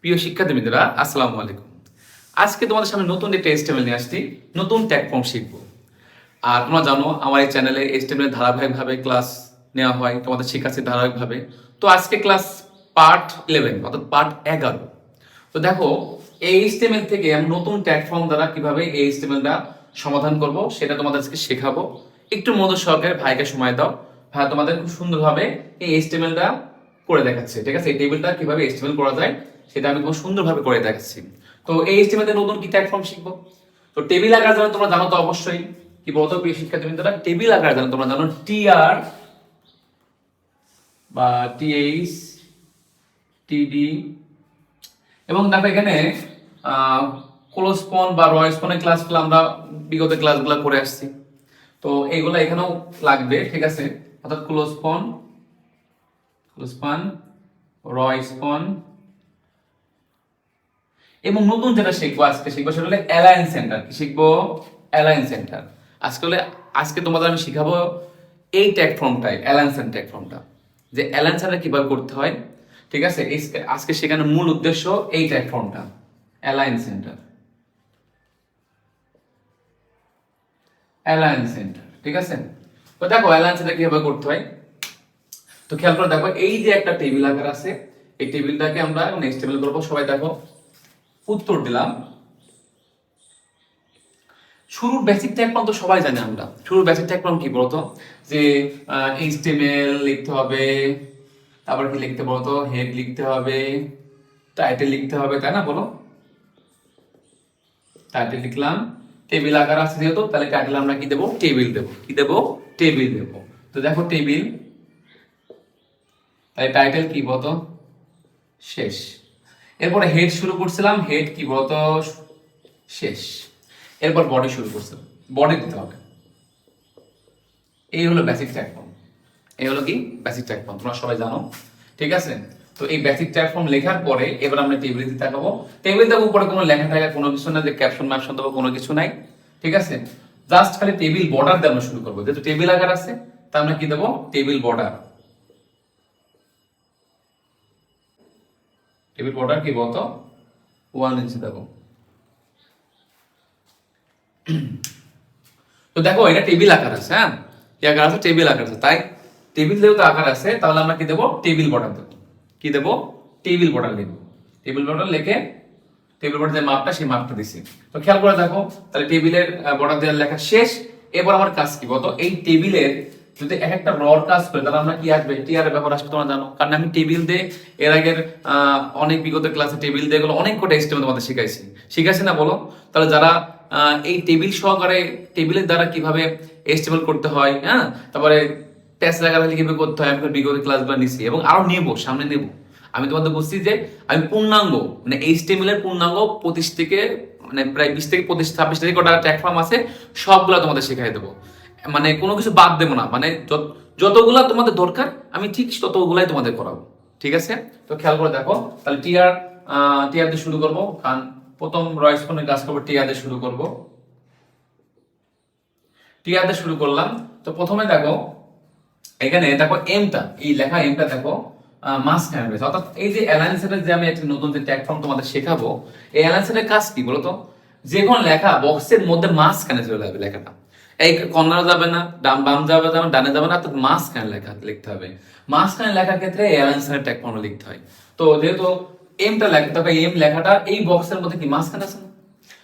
প্রিয় শিক্ষার্থীবৃন্দরা, আসসালামু আলাইকুম। আজকে তোমাদের সামনে নতুন একটা HTML নিয়ে আসছি, নতুন ট্যাগ ফর্ম শিখবো। আর তোমরা জানো আমার এই চ্যানেলে HTML ধারাবাহিকভাবে ক্লাস নেওয়া হয়, তোমাদের শেখাচ্ছি ধারাবাহিকভাবে। তো আজকে ক্লাস পার্ট 11 অর্থাৎ পার্ট 11। তো দেখো, এই HTML থেকে আমি নতুন ট্যাগ ফর্ম দ্বারা কিভাবে এই HTMLটা সমাধান করব সেটা তোমাদের আজকে শেখাবো। একটু মনোযোগ সহকারে ভাইকে সময় দাও। ভাই তোমাদের খুব সুন্দরভাবে এই HTMLটা করে দেখাচ্ছে, ঠিক আছে? এই টেবিলটা কিভাবে HTML করা যায় সেটা আমি তোমার সুন্দরভাবে করে দেখাচ্ছি। তো এই HTML এর নতুন কি ট্যাগ ফর্ম শিখবো। তো টেবিল আকার জানো তোমরা জানো তো অবশ্যই, কি বলতো প্রিয় শিক্ষার্থীবৃন্দরা, টেবিল আকার জানো তোমরা জানো TR বা TH TD। এবং দেখো এখানে ক্লোজপন বা রয়স্পনের ক্লাসগুলো আমরা বিগত ক্লাসগুলো করে আসছি। তো এইগুলো এখানেও লাগবে, ঠিক আছে? অর্থাৎ ক্লোজপন রয়স্পন এবং নতুন যেটা শিখবো আজকে শিখবো সেটা হলো অ্যালাইন সেন্টার। কি শিখবো? Align centre. আজকে তোমাদের আমি শিখাবো এই ট্যাগ ফর্মটাই, অ্যালাইন সেন্টার ট্যাগ ফর্মটা, যে অ্যালাইন সেন্টার কিভাবে করতে হয়, ঠিক আছে? আজকে শেখানোর মূল উদ্দেশ্য এই ট্যাগ ফর্মটা, অ্যালাইন সেন্টার। অ্যালাইন সেন্টার, ঠিক আছে? তো দেখো অ্যালাইন সেন্টার কিভাবে করতে হয়। তো খেয়াল করে দেখো, এই যে একটা টেবিল আকার আছে, এই টেবিলটাকে আমরা নেক্সট টেবিল করবো। সবাই দেখো, উত্তর দিলাম। শুরুর বেসিক ট্যাগ ফর্ম তো সবাই জানি আমরা। শুরুর বেসিক ট্যাগ ফর্ম কি বলতো, যে HTML লিখতে হবে, তারপর কি লিখতে বলতো, হেড লিখতে হবে, টাইটেল লিখতে হবে, তাই না? বলো, টাইটেল লিখলাম। টেবিল আকার আছে যেহেতু, তাহলে টাইটেল আমরা কি দেবো? টেবিল দেবো। কি দেবো? টেবিল দেবো। তো দেখো টেবিল, তাহলে টাইটেল কি বলতো? শেষ। এরপরে হেড শুরু করছিলাম, হেড কি বলতো? শেষ। এরপর বডি শুরু করছিলাম, বডি দিতে হবে। এই হলো বেসিক ট্যাগ ফর্ম। এই হলো কি বেসিক ট্যাগ ফর্ম, তোমরা সবাই জানো, ঠিক আছে? তো এই বেসিক ট্যাগ ফর্ম লেখার পরে এবার আমরা টেবিল দিতে থাকবো। টেবিল দেবো, উপরে কোনো লেখা টাখা কোনো কিছু না, যে ক্যাপশন ম্যাপশন দেবো কোনো কিছু নাই, ঠিক আছে? জাস্ট খালি টেবিল বর্ডার দিয়ে আমরা শুরু করবো। যেহেতু টেবিল আকার আছে, তা আমরা কি দেবো? Table border. টেবিল বর্ডার কি বলতো? 1 ইঞ্চি দেবো। তো দেখো এটা টেবিল আকার আছে, হ্যাঁ, কি আকার আছে? টেবিল আকার আছে। তাই টেবিল যেহেতু আকার আছে, তাহলে আমরা কি দেবো? টেবিল বর্ডার দেবো। কি দেবো? টেবিল বর্ডার দেবো। টেবিল বর্ডার লিখে টেবিল বর্ডার যে মাপটা, সেই মাপটা দিছি। তো খেয়াল করে দেখো, তাহলে টেবিলের বর্ডার দেওয়ার লেখা শেষ। এবার আমার কাজ কি বলতো, এই টেবিলের যদি এক একটা রর কাজ করে, তাহলে আমরা কি আসবে? টিআর এর ব্যবহার আসবে, তোমরা জানো। কারণ আমি টেবিল দিয়ে এর আগের অনেক বিগত ক্লাসে টেবিল দিয়ে এগুলো অনেক কটা HTML তোমাদের শিখাইছি না? বলো, তাহলে যারা এই টেবিল সহকারে টেবিলের দ্বারা কিভাবে HTML করতে হয়, হ্যাঁ, তারপরে প্যাচ লাগালে কিভাবে করতে হয়, আমি বিগত ক্লাসগুলো নিছি এবং আরো নেবো, সামনে নেবো। আমি তোমাদের বলছি যে আমি পূর্ণাঙ্গ, মানে HTML এর পূর্ণাঙ্গ 25 থেকে, মানে প্রায় 20 থেকে 25 থেকে কটা ট্যাগ ফর্ম আছে, সবগুলা তোমাদের শেখাই দেবো। মানে কোনো কিছু বাদ দেবো না, মানে যতগুলা তোমাদের দরকার আমি ঠিক ততগুলাই তোমাদের করাবো, ঠিক আছে? তো খেয়াল করে দেখো, তাহলে টিআর দিয়ে শুরু করবো। কারণ প্রথম রয়স্পনের কাজ করবো, টিআর দিয়ে শুরু করবো। টিআর দিয়ে শুরু করলাম। তো প্রথমে দেখো, এখানে দেখো এমটা, এই লেখা এমটা দেখো মাঝখানে রয়েছে। অর্থাৎ এই যে অ্যালাইন সেটের যে আমি একটা নতুন যে ট্যাগ ফর্ম তোমাদের শেখাবো, এই অ্যালাইন সেটের কাজ কি বলতো, যে কোনো লেখা বক্সের মধ্যে মাঝখানে চলে যাবে লেখাটা। এই কর্নারে যাবে না, বাম যাবে, ডানে যাবে না, অর্থাৎ মাঝখানে লেখা লিখতে হবে। মাঝখানে লেখার ক্ষেত্রে অ্যালাইন সেটের ট্যাগ ফর্ম লিখতে হয়। তো যেহেতু এমটা লেখা, তবে এম লেখাটা এই বক্সের মধ্যে কি মাঝখানে আছে না?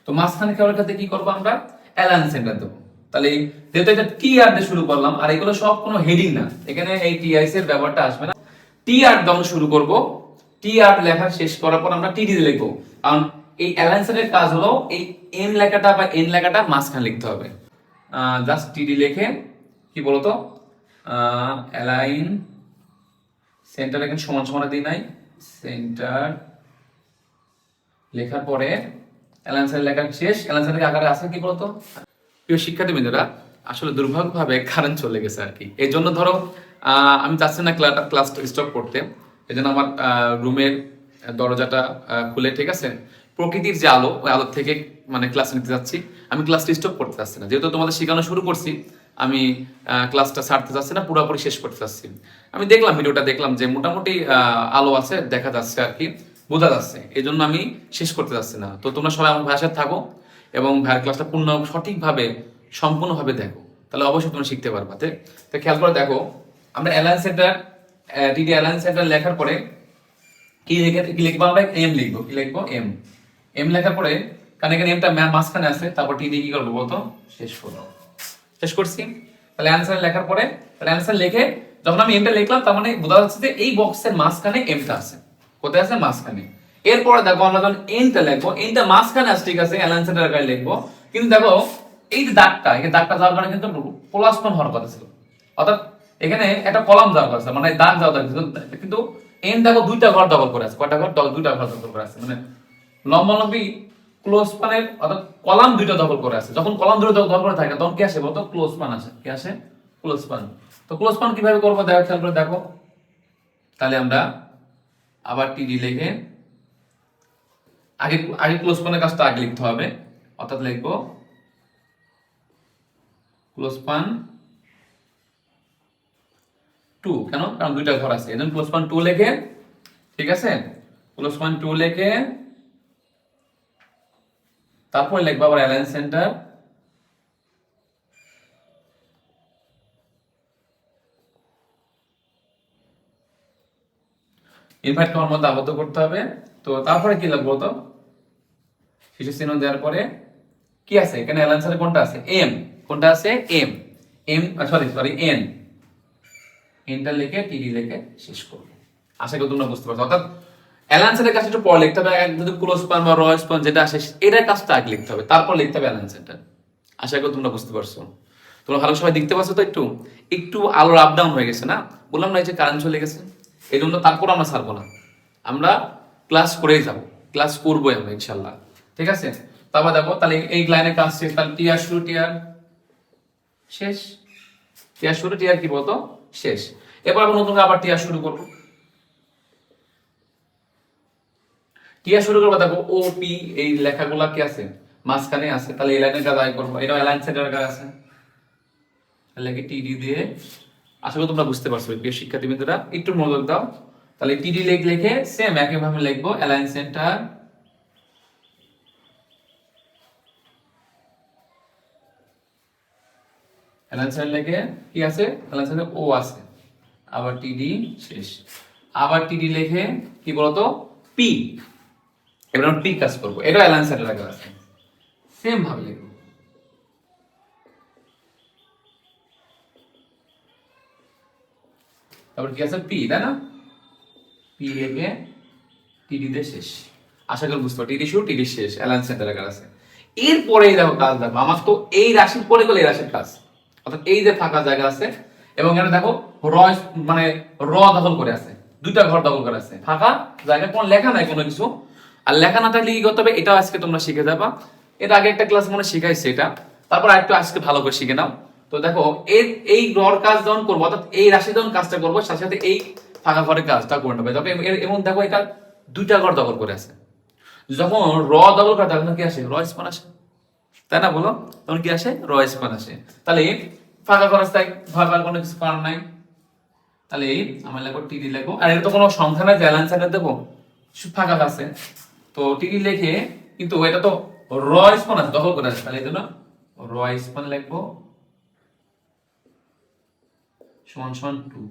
তো মাঝখানে খাওয়ার ক্ষেত্রে কি করবো? আমরা অ্যালাইন সেন্টার দেবো। তাহলে যেহেতু এটা টিআর দিয়ে শুরু করলাম, আর এগুলো সব কোনো হেডিং না, এখানে এই টিআইস এর ব্যাপারটা আসবে না। টিআর যখন শুরু করব, টিআর লেখা শেষ করার পর আমরা টিডি দিয়ে লিখবো। কারণ এই অ্যালাইন সেটের কাজ হলো এই এম লেখাটা বা এন লেখাটা মাঝখানে লিখতে হবে। জাস্ট টিডি লিখে কি বলতো, অ্যালাইন সেন্টার, এখানে সমান সমান দিই নাই, সেন্টার লেখার পরে অ্যালাইন সেন্টার লেখা শেষ। অ্যালাইন সেন্টার আকারে আছে কি বলতো? প্রিয় শিক্ষার্থীবৃন্দরা, আসলে দুর্ভাগ্যভাবে কারেন্ট চলে গেছে আর কি। এই জন্য ধরো আমি চাচ্ছি না ক্লাসটা স্টপ করতে। এই জন্য আমার রুমের দরজাটা খুলে, ঠিক আছে, প্রকৃতির যে আলো, ওই আলোর থেকে মানে ক্লাস নিতে যাচ্ছি। আমি ক্লাসটা স্টপ করতে চাচ্ছি না, যেহেতু তোমাদের শেখানো শুরু করছি। আমি ক্লাসটা ছাড়তে চাচ্ছি না, পুরোপুরি শেষ করতে চাচ্ছি। আমি দেখলাম, ভিডিওটা দেখলাম যে মোটামুটি আলো আছে, দেখা যাচ্ছে আর কি। বোঝা যাচ্ছে, এই জন্য আমি শেষ করতে যাচ্ছি না। তো তোমরা সবাই আমার ভাইয়ের সাথে থাকো এবং ভাইয়ের ক্লাসটা সঠিকভাবে সম্পূর্ণভাবে দেখো, তাহলে অবশ্যই তোমরা শিখতে পারবা। তো খেয়াল করে দেখো, আমরা অ্যালায়েন্স সেন্টার টিডি অ্যালায়েন্স সেন্টার লেখার পরে কি লিখবো আমরা? এম লিখবো। কি লিখবো? এম। এম লেখার পরে, কারণ এখানে এমটা মাঝখানে আছে, তারপর টিডি কি করবো বলতো? শেষ করবো। শেষ করছি। তাহলে অ্যান্সার লেখার পরে, তাহলে অ্যান্সার লিখে যখন আমি এমটা লিখলাম, তার মানে বোঝা যাচ্ছে যে এই বক্সের মাঝখানে এমটা আছে। কোথায় আছে? মাঝখানে। এরপরে দেখো আমরা যখন এনটা লিখবো, এনটা মাঝখানে আছে, ঠিক আছে, অ্যালায়েন্স সেন্টার আকারে লিখবো, কিন্তু দেখো এই যে দাগটা, এই দাগটা যাওয়ার কারণে কিন্তু প্লাস ওয়ান হওয়ার কথা ছিল, অর্থাৎ এখানে একটা কলাম যাওয়ার কথা, মানে দাগ যাওয়ার কথা, কিন্তু এন দেখো দুইটা ঘর দখল করে আছে। কয়টা ঘর? দুইটা ঘর দখল করে আছে, মানে লম্বালম্বি ক্লোজ স্পানের অর্থাৎ কলাম দুইটা দখল করে আছে। যখন কলাম দুটো দখল করে থাকে তখন কি আসে বলতো? ক্লোজ স্পান আসে। কি আসে? Close span. তো ক্লোজ স্পান কিভাবে করবো দেখো, খেয়াল করে দেখো। তাহলে আমরা আবার টিডি লিখে আগে আগে ক্লোজ স্পানের কাজটা আগে লিখতে হবে, অর্থাৎ লিখবো ক্লোজ স্পান 2। কেন? কারণ দুইটা ঘর আছে, এজন্য ক্লোজ স্পান 2 লিখে, ঠিক আছে, ক্লোজ স্পান 2 লিখে তারপর লিখবো আবার অ্যালায়েন্স সেন্টার ইনভার্ট কমার মধ্যে আবদ্ধ করতে হবে। তো তারপরে কি লিখবো? তো শিশু চিহ্ন দেওয়ার পরে কি আছে এখানে? অ্যালায়েন্স কোনটা আছে? এম। কোনটা আছে? এম। M sorry N. এনটা লিখে টিডি লিখে শেষ করব। আশা করি তোমরা বুঝতে পারছো। অর্থাৎ অ্যালায়েন্সের কাছে একটু পরে লিখতে হবে, যদি ক্লোজ স্পান বা র স্পান যেটা আসে এটার কাজটা আগে লিখতে হবে, তারপর লিখতে হবে অ্যালায়েন্সটা। আশা করি তোমরা বুঝতে পারছো। তোমরা ভালো সবাই দেখতে পাচ্ছ তো? একটু একটু আলোর আপ ডাউন হয়ে গেছে না? বললাম না এই যে কারেন্ট চলে গেছে, এই জন্য তারপর আমরা ছাড়বো না, আমরা ক্লাস করেই যাব, ক্লাস করবোই আমরা ইনশাল্লাহ, ঠিক আছে। তারপর দেখো, তাহলে এই লাইনের কাজ শেষ, তাহলে টিয়ার শুরু টিয়ার শেষ, টিয়ার শুরু টিয়ার কি বলতো? শেষ। এবার আমরা নতুন আবার টিয়ার শুরু করবো। টিয়ার শুরু করবো, দেখো ও পি এই লেখাগুলা কি আছে? মাঝখানে আছে, তাহলে এই লাইনের কাজ আগে করবো, এটা অ্যালায়েন্স সেন্টারের কাজ আছে, তাহলে টিডি দিয়ে। আশা করি তোমরা বুঝতে পারছো প্রিয় শিক্ষার্থীবৃন্দরা, একটু মনোযোগ দাও। তাহলে টিডি লিখে সেম একইভাবে লিখবো অ্যালায়েন্স সেন্টার অ্যালায়েন্স সেন্টার লিখে কি আছে? অ্যালায়েন্স সেন্টার ও আছে, আবার টিডি শেষ, আবার টিডি লিখে কি বলতো? পি। এবার আমরা পি কাজ করবো, এটা অ্যালায়েন্স সেন্টারের কাজ আছে, সেম ভাবে লিখবো। তারপর কি আছে? পি, তাই না? পি লিখে টিডি দিয়ে শেষ। আশা করি বুঝতে পারো, টিডি শুরু টিডি শেষ, অ্যালায়েন্স সেন্টারের কাজ আছে। এরপরেই দেখো কাজ, দেখো আমার তো এই রাশির পরে গেলে এই রাশির কাজ, অর্থাৎ এই যে ফাঁকা জায়গা আছে এবং এখানে দেখো র মানে র দখল করে আছে, দুইটা ঘর দখল করে আছে, ফাঁকা জায়গা, কোনো লেখা নাই কোনো কিছু। আর লেখা না থাকলে কি করতে হবে? এটাও আজকে তোমরা শিখে যাবা, এর আগে একটা ক্লাস মনে শিখাইছে এটা, তারপর আরেকটু আজকে ভালো করে শিখে নাও। তো দেখো এই রর কাজ যখন করবো, অর্থাৎ এই রাশি যখন কাজটা করবো, সাথে সাথে এই ফাঁকা ঘরের কাজটা করে নেবে। তবে এবং দেখো এটা দুইটা ঘর দখল করে আছে, যখন র দখল করে তখন কি আসে? র স্পান আসে, তাই না? বলো, তখন কি আসে? র স্পান আসে। তাহলে ফাঁকা খরচ তাই ভাবার কোনো কিছু কারণ নাই। তাহলে আমার লেখো টিডি লেখো, আর এটা তো কোনো সংখ্যা নাই যে অ্যালায়েন্স সেন্টার দেবো, ফাঁকা আছে। তো টিডি লেখে, কিন্তু এটা তো র স্পান আছে, দখল করে আছে, তাহলে এই জন্য র স্পান লিখবো সমান সমান 2,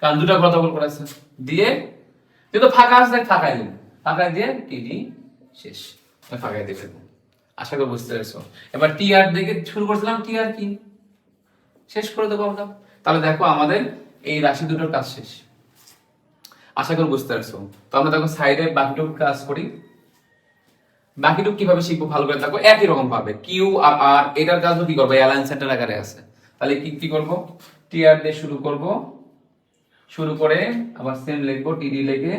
কারণ দুটা ঘর দখল করে আছে। দিয়ে কিন্তু ফাঁকা আছে, ফাঁকাই দিন, ফাঁকাই দিয়ে টিডি শেষ, ফাঁকাই দিয়ে ফেলবো। আশা করি বুঝতে পেরেছো। এবার টি আর দেখে শুরু করছিলাম, টি আর কি শেষ করে দেবো আমরা। তাহলে দেখো আমাদের এই রাশি দুটোর কাজ শেষ, আশা করি বুঝতে পারছো। তো আমরা দেখো সাইডে বাকিটুকু কাজ করি, বাকিটুকু কিভাবে শিখবো ভালো করে দেখো। একই রকম ভাবে কিউ আর আর এটার কাজও কি করবো? অ্যালায়েন্স সেন্টার আকারে আছে। তাহলে কি কি করবো? টি আর দিয়ে শুরু করব, শুরু করে আবার সেম লিখবো, টিডি লিখে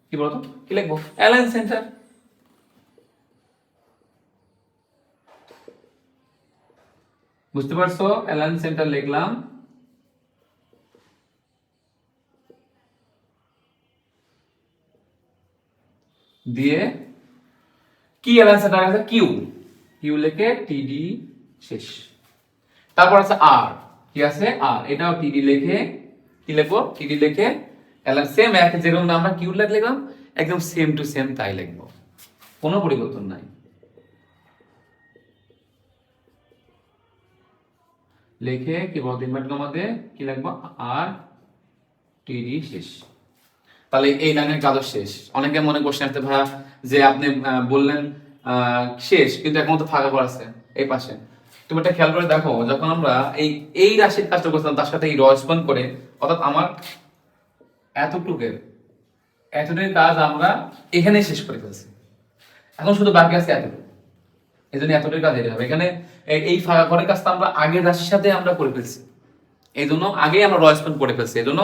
কি বলতো কি লিখবো? Alliance centre. বুঝতে পারছো? অ্যালায়েন্স সেন্টার লিখলাম, দিয়ে কি অ্যালায়েন্স সেন্টার আছে? কিউ, কিউ লিখে টিডি শেষ। তারপর আছে আর, কি আছে? আর, এটাও টিডি লিখে কি লিখবো? টিডি লিখে অ্যালায়েন্স সেম এক যেরকম আমরা কিউ লিখলাম একদম সেম টু সেম তাই লিখবো, কোনো পরিবর্তন নাই। লিখে কি বলতো ইনভার্টেড কমা দিয়ে কি লিখবো, আর টিডি শেষ। তাহলে এই লাইনের কাজও শেষ। অনেকে মনে কোশ্চেন আসতে ভাইয়া যে আপনি বললেন শেষ, কিন্তু এখন তো ফাঁকা করা আছে এই পাশে। তুমি এটা খেয়াল করে দেখো, যখন আমরা এই রাশির কাজটা করছিলাম তার সাথে এই রসবন করে, অর্থাৎ আমার এতটুকুর কাজ আমরা এখানে শেষ করে ফেলছি, এখন শুধু বাকি আছে এতটুকু। এই জন্য এতটুকু কাজ এটা হবে। এখানে এই ফাঁকা করার কাজটা আমরা আগের রাশির সাথে আমরা করে ফেলছি, এই জন্য আগেই আমরা রসবন করে ফেলছি, এই জন্য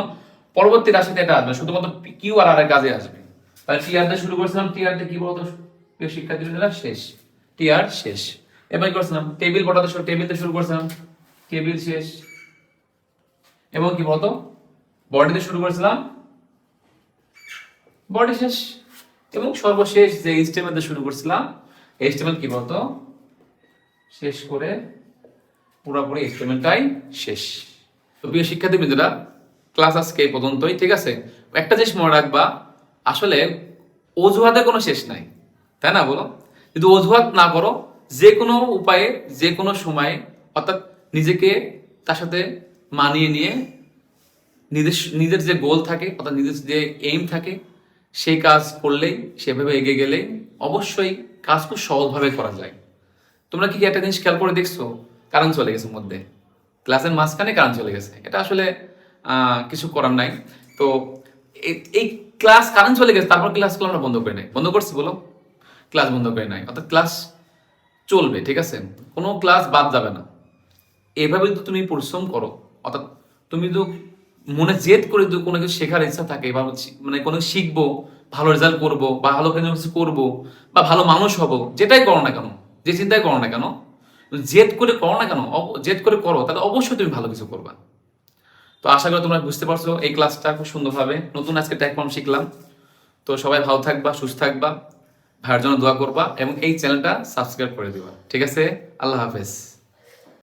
পরবর্তী রাশিতে এটা আসবে, শুধুমাত্র কিউ আর আর কাজে আসবে। তাহলে টি আর দিয়ে শুরু করেছিলাম, টি আর দিয়ে কি বলতো শিক্ষার্থীরা শেষ, টি আর শেষ। এবার করছিলাম টেবিল বটাতে শুরু, টেবিল দিয়ে শুরু করেছিলাম, টেবিল শেষ। এবং কি বলতো বডিতে শুরু করেছিলাম, বডি শেষ। এবং সর্বশেষ যে এইচটিএমএল দিয়ে শুরু করেছিলাম, এইচটিএমএল কি বলতো শেষ করে পুরোপুরি এইচটিএমএলটাই শেষ। তো প্রিয় শিক্ষার্থীবৃন্দরা, ক্লাস আজকে এই পর্যন্তই, ঠিক আছে? একটা জিনিস মনে রাখবা, আসলে অজুহাতের কোনো শেষ নাই, তাই না বলো? যদি অজুহাত না করো, যে কোনো উপায়ে যে কোনো সময়ে, অর্থাৎ নিজেকে তার সাথে মানিয়ে নিয়ে নিজের যে গোল থাকে, অর্থাৎ নিজের যে এইম থাকে, সেই কাজ করলেই, সেভাবে এগিয়ে গেলেই অবশ্যই কাজ খুব সহজভাবে করা যায়। তোমরা কি একটা জিনিস খেয়াল করে দেখছো, কারণ চলে গেছে মধ্যে, ক্লাসের মাঝখানে কারণ চলে গেছে, এটা আসলে কিছু করার নাই। তো এই ক্লাস কারণ চলে গেছে, তারপর ক্লাসগুলো আমরা বন্ধ করে নাই, বন্ধ করছি বলো? ক্লাস বন্ধ করে নাই, অর্থাৎ ক্লাস চলবে, ঠিক আছে? কোনো ক্লাস বাদ যাবে না। এভাবে তো তুমি পরিশ্রম করো, অর্থাৎ তুমি তো মনে জেদ করে যদি কোনো কিছু শেখার ইচ্ছা থাকে, বা মানে কোনো শিখবো, ভালো রেজাল্ট করবো, বা ভালো কিছু করবো, বা ভালো মানুষ হবো, যেটাই করো না কেন, যে চিন্তাই করো না কেন, জেদ করে করো না কেন, জেদ করে করো, তাহলে অবশ্যই তুমি ভালো কিছু করবা। তো আশা করি তোমরা বুঝতে পারছো এই ক্লাসটা খুব সুন্দরভাবে। নতুন আজকে ট্যাগ ফর্ম শিখলাম। তো সবাই ভালো থাকবা, সুস্থ থাকবা, ভাইয়ের জন্য দোয়া করবা, এবং এই চ্যানেলটা সাবস্ক্রাইব করে দিবা, ঠিক আছে? আল্লাহ হাফেজ।